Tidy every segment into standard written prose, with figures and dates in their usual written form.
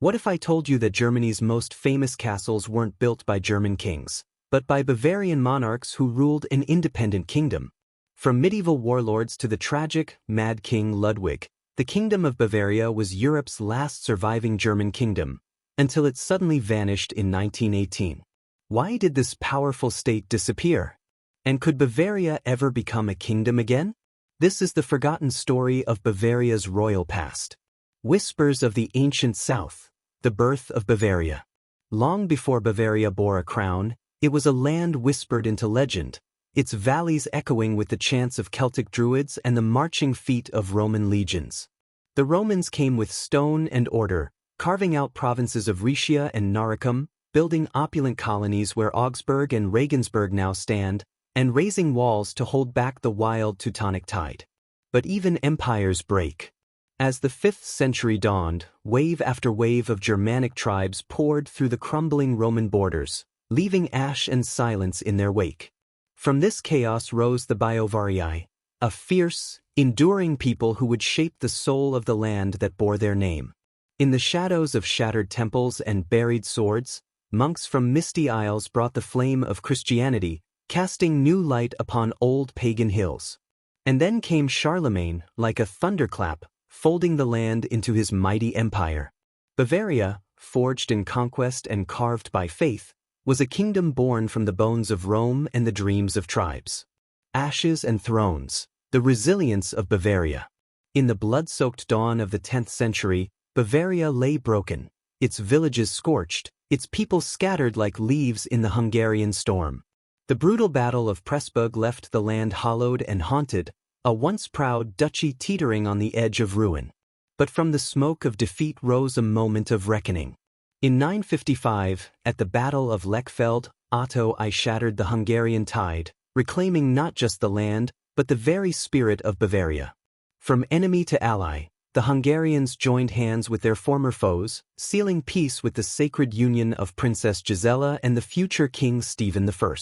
What if I told you that Germany's most famous castles weren't built by German kings, but by Bavarian monarchs who ruled an independent kingdom? From medieval warlords to the tragic, mad King Ludwig, the Kingdom of Bavaria was Europe's last surviving German kingdom, until it suddenly vanished in 1918. Why did this powerful state disappear? And could Bavaria ever become a kingdom again? This is the forgotten story of Bavaria's royal past. Whispers of the ancient South, the birth of Bavaria. Long before Bavaria bore a crown, it was a land whispered into legend, its valleys echoing with the chants of Celtic druids and the marching feet of Roman legions. The Romans came with stone and order, carving out provinces of Rhaetia and Noricum, building opulent colonies where Augsburg and Regensburg now stand, and raising walls to hold back the wild Teutonic tide. But even empires break. As the 5th century dawned, wave after wave of Germanic tribes poured through the crumbling Roman borders, leaving ash and silence in their wake. From this chaos rose the Bavarii, a fierce, enduring people who would shape the soul of the land that bore their name. In the shadows of shattered temples and buried swords, monks from misty isles brought the flame of Christianity, casting new light upon old pagan hills. And then came Charlemagne, like a thunderclap, folding the land into his mighty empire. Bavaria, forged in conquest and carved by faith, was a kingdom born from the bones of Rome and the dreams of tribes. Ashes and thrones, the resilience of Bavaria. In the blood-soaked dawn of the 10th century, Bavaria lay broken, its villages scorched, its people scattered like leaves in the Hungarian storm. The brutal Battle of Pressburg left the land hollowed and haunted, a once proud duchy teetering on the edge of ruin. But from the smoke of defeat rose a moment of reckoning. In 955, at the Battle of Lechfeld, Otto I shattered the Hungarian tide, reclaiming not just the land, but the very spirit of Bavaria. From enemy to ally, the Hungarians joined hands with their former foes, sealing peace with the sacred union of Princess Gisela and the future King Stephen I.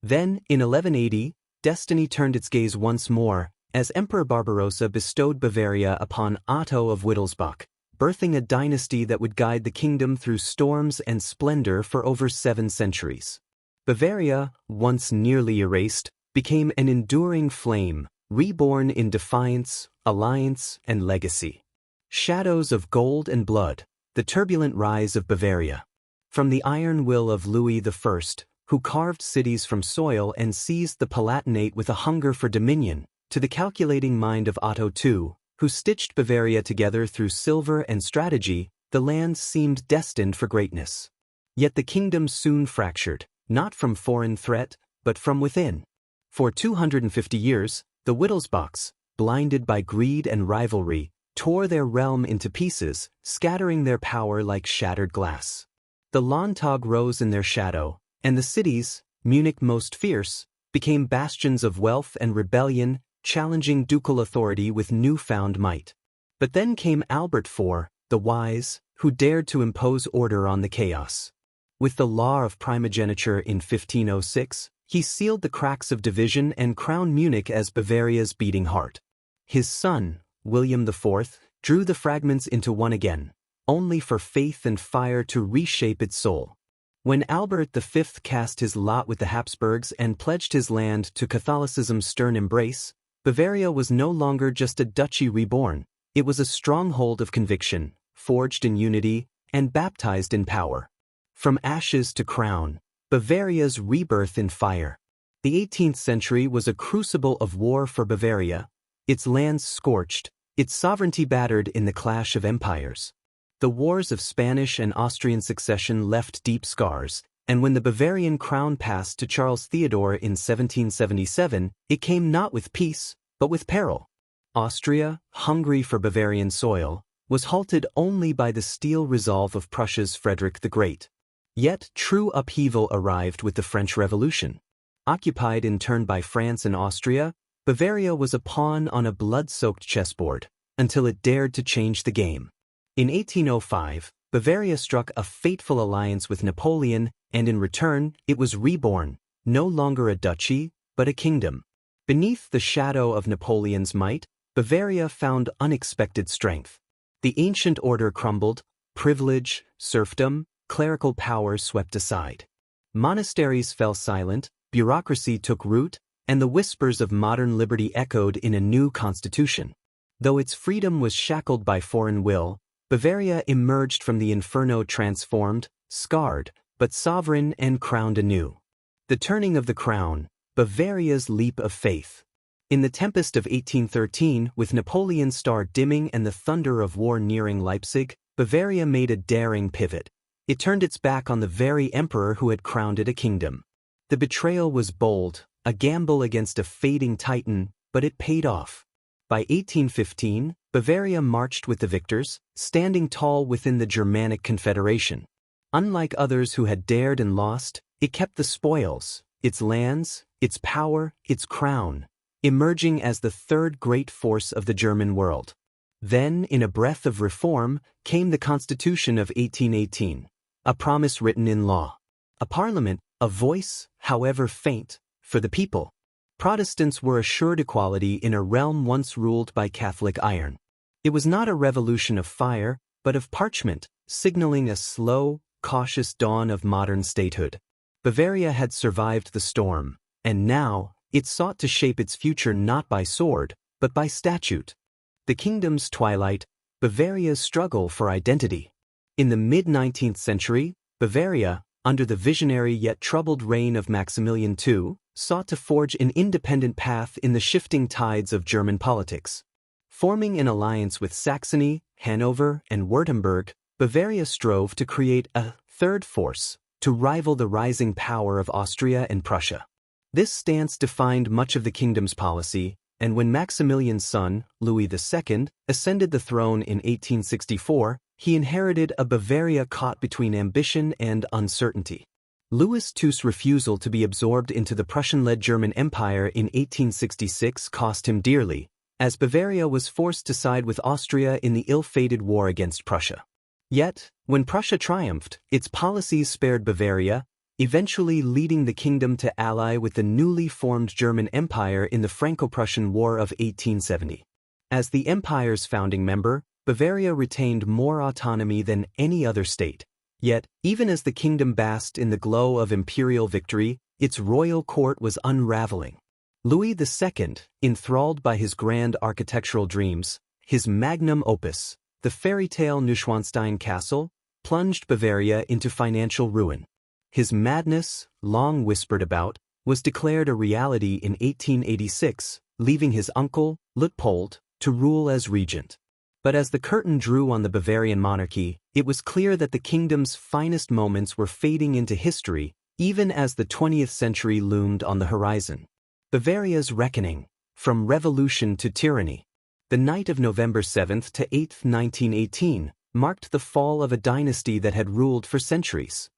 Then, in 1180, destiny turned its gaze once more, as Emperor Barbarossa bestowed Bavaria upon Otto of Wittelsbach, birthing a dynasty that would guide the kingdom through storms and splendor for over 7 centuries. Bavaria, once nearly erased, became an enduring flame, reborn in defiance, alliance, and legacy. Shadows of gold and blood, the turbulent rise of Bavaria. From the iron will of Louis I, who carved cities from soil and seized the Palatinate with a hunger for dominion, to the calculating mind of Otto II, who stitched Bavaria together through silver and strategy, the land seemed destined for greatness. Yet the kingdom soon fractured, not from foreign threat, but from within. For 250 years, the Wittelsbachs, blinded by greed and rivalry, tore their realm into pieces, scattering their power like shattered glass. The Landtag rose in their shadow, and the cities, Munich most fierce, became bastions of wealth and rebellion, challenging ducal authority with newfound might. But then came Albert IV, the wise, who dared to impose order on the chaos. With the law of primogeniture in 1506, he sealed the cracks of division and crowned Munich as Bavaria's beating heart. His son, William IV, drew the fragments into one again, only for faith and fire to reshape its soul. When Albert V cast his lot with the Habsburgs and pledged his land to Catholicism's stern embrace, Bavaria was no longer just a duchy reborn, it was a stronghold of conviction, forged in unity, and baptized in power. From ashes to crown, Bavaria's rebirth in fire. The 18th century was a crucible of war for Bavaria, its lands scorched, its sovereignty battered in the clash of empires. The wars of Spanish and Austrian succession left deep scars, and when the Bavarian crown passed to Charles Theodore in 1777, it came not with peace, but with peril. Austria, hungry for Bavarian soil, was halted only by the steel resolve of Prussia's Frederick the Great. Yet true upheaval arrived with the French Revolution. Occupied in turn by France and Austria, Bavaria was a pawn on a blood-soaked chessboard, until it dared to change the game. In 1805, Bavaria struck a fateful alliance with Napoleon, and in return, it was reborn, no longer a duchy, but a kingdom. Beneath the shadow of Napoleon's might, Bavaria found unexpected strength. The ancient order crumbled, privilege, serfdom, clerical power swept aside. Monasteries fell silent, bureaucracy took root, and the whispers of modern liberty echoed in a new constitution. Though its freedom was shackled by foreign will, Bavaria emerged from the inferno transformed, scarred, but sovereign and crowned anew. The turning of the crown, Bavaria's leap of faith. In the tempest of 1813, with Napoleon's star dimming and the thunder of war nearing Leipzig, Bavaria made a daring pivot. It turned its back on the very emperor who had crowned it a kingdom. The betrayal was bold, a gamble against a fading titan, but it paid off. By 1815, Bavaria marched with the victors, standing tall within the Germanic Confederation. Unlike others who had dared and lost, it kept the spoils, its lands, its power, its crown, emerging as the third great force of the German world. Then, in a breath of reform, came the Constitution of 1818, a promise written in law. A parliament, a voice, however faint, for the people. Protestants were assured equality in a realm once ruled by Catholic iron. It was not a revolution of fire, but of parchment, signaling a slow, cautious dawn of modern statehood. Bavaria had survived the storm, and now, it sought to shape its future not by sword, but by statute. The kingdom's twilight, Bavaria's struggle for identity. In the mid-19th century, Bavaria, under the visionary yet troubled reign of Maximilian II, sought to forge an independent path in the shifting tides of German politics. Forming an alliance with Saxony, Hanover, and Württemberg, Bavaria strove to create a third force, to rival the rising power of Austria and Prussia. This stance defined much of the kingdom's policy, and when Maximilian's son, Louis II, ascended the throne in 1864, he inherited a Bavaria caught between ambition and uncertainty. Louis II's refusal to be absorbed into the Prussian-led German Empire in 1866 cost him dearly, as Bavaria was forced to side with Austria in the ill-fated war against Prussia. Yet, when Prussia triumphed, its policies spared Bavaria, eventually leading the kingdom to ally with the newly formed German Empire in the Franco-Prussian War of 1870. As the empire's founding member, Bavaria retained more autonomy than any other state. Yet, even as the kingdom basked in the glow of imperial victory, its royal court was unraveling. Louis II, enthralled by his grand architectural dreams, his magnum opus, the fairy-tale Neuschwanstein Castle, plunged Bavaria into financial ruin. His madness, long whispered about, was declared a reality in 1886, leaving his uncle, Luitpold, to rule as regent. But as the curtain drew on the Bavarian monarchy, it was clear that the kingdom's finest moments were fading into history, even as the 20th century loomed on the horizon. Bavaria's reckoning, from revolution to tyranny. The night of November 7 to 8, 1918, marked the fall of a dynasty that had ruled for centuries.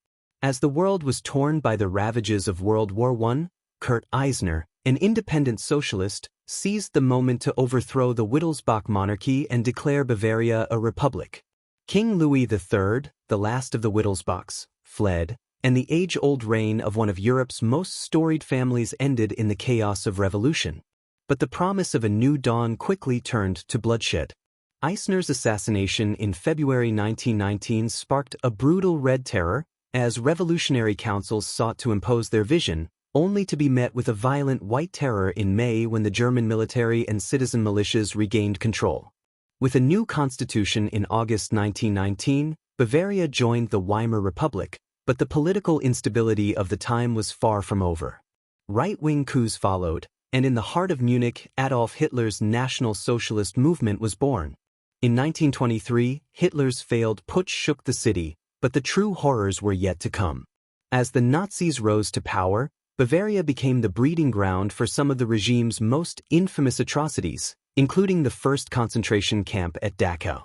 As the world was torn by the ravages of World War I, Kurt Eisner, an independent socialist, seized the moment to overthrow the Wittelsbach monarchy and declare Bavaria a republic. King Louis III, the last of the Wittelsbachs, fled, and the age-old reign of one of Europe's most storied families ended in the chaos of revolution. But the promise of a new dawn quickly turned to bloodshed. Eisner's assassination in February 1919 sparked a brutal Red Terror, as revolutionary councils sought to impose their vision, only to be met with a violent White Terror in May when the German military and citizen militias regained control. With a new constitution in August 1919, Bavaria joined the Weimar Republic, but the political instability of the time was far from over. Right-wing coups followed, and in the heart of Munich, Adolf Hitler's National Socialist movement was born. In 1923, Hitler's failed putsch shook the city, but the true horrors were yet to come. As the Nazis rose to power, Bavaria became the breeding ground for some of the regime's most infamous atrocities, including the first concentration camp at Dachau.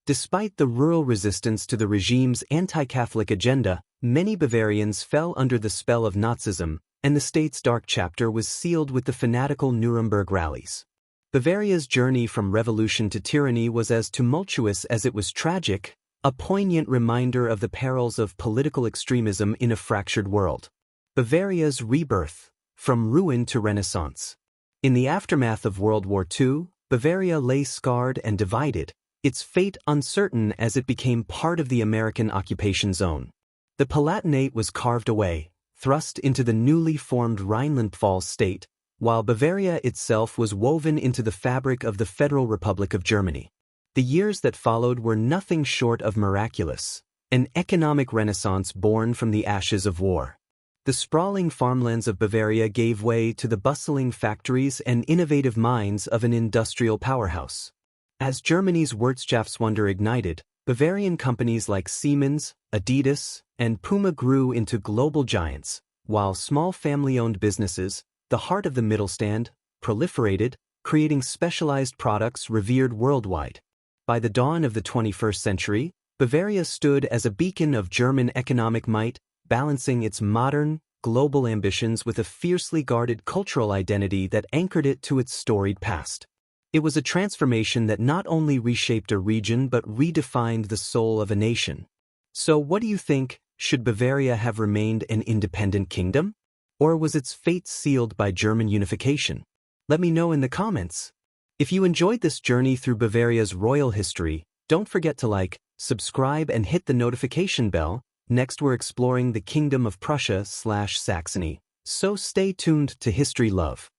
Despite the rural resistance to the regime's anti-Catholic agenda, many Bavarians fell under the spell of Nazism, and the state's dark chapter was sealed with the fanatical Nuremberg rallies. Bavaria's journey from revolution to tyranny was as tumultuous as it was tragic, a poignant reminder of the perils of political extremism in a fractured world. Bavaria's rebirth, from ruin to renaissance. In the aftermath of World War II, Bavaria lay scarred and divided, its fate uncertain as it became part of the American occupation zone. The Palatinate was carved away, thrust into the newly formed Rhineland-Pfalz state, while Bavaria itself was woven into the fabric of the Federal Republic of Germany. The years that followed were nothing short of miraculous, an economic renaissance born from the ashes of war. The sprawling farmlands of Bavaria gave way to the bustling factories and innovative minds of an industrial powerhouse. As Germany's Wirtschaftswunder ignited, Bavarian companies like Siemens, Adidas, and Puma grew into global giants, while small family-owned businesses, the heart of the Mittelstand, proliferated, creating specialized products revered worldwide. By the dawn of the 21st century, Bavaria stood as a beacon of German economic might, balancing its modern, global ambitions with a fiercely guarded cultural identity that anchored it to its storied past. It was a transformation that not only reshaped a region but redefined the soul of a nation. So what do you think? Should Bavaria have remained an independent kingdom? Or was its fate sealed by German unification? Let me know in the comments. If you enjoyed this journey through Bavaria's royal history, don't forget to like, subscribe and hit the notification bell. Next we're exploring the Kingdom of Prussia/Saxony, so stay tuned to History Love.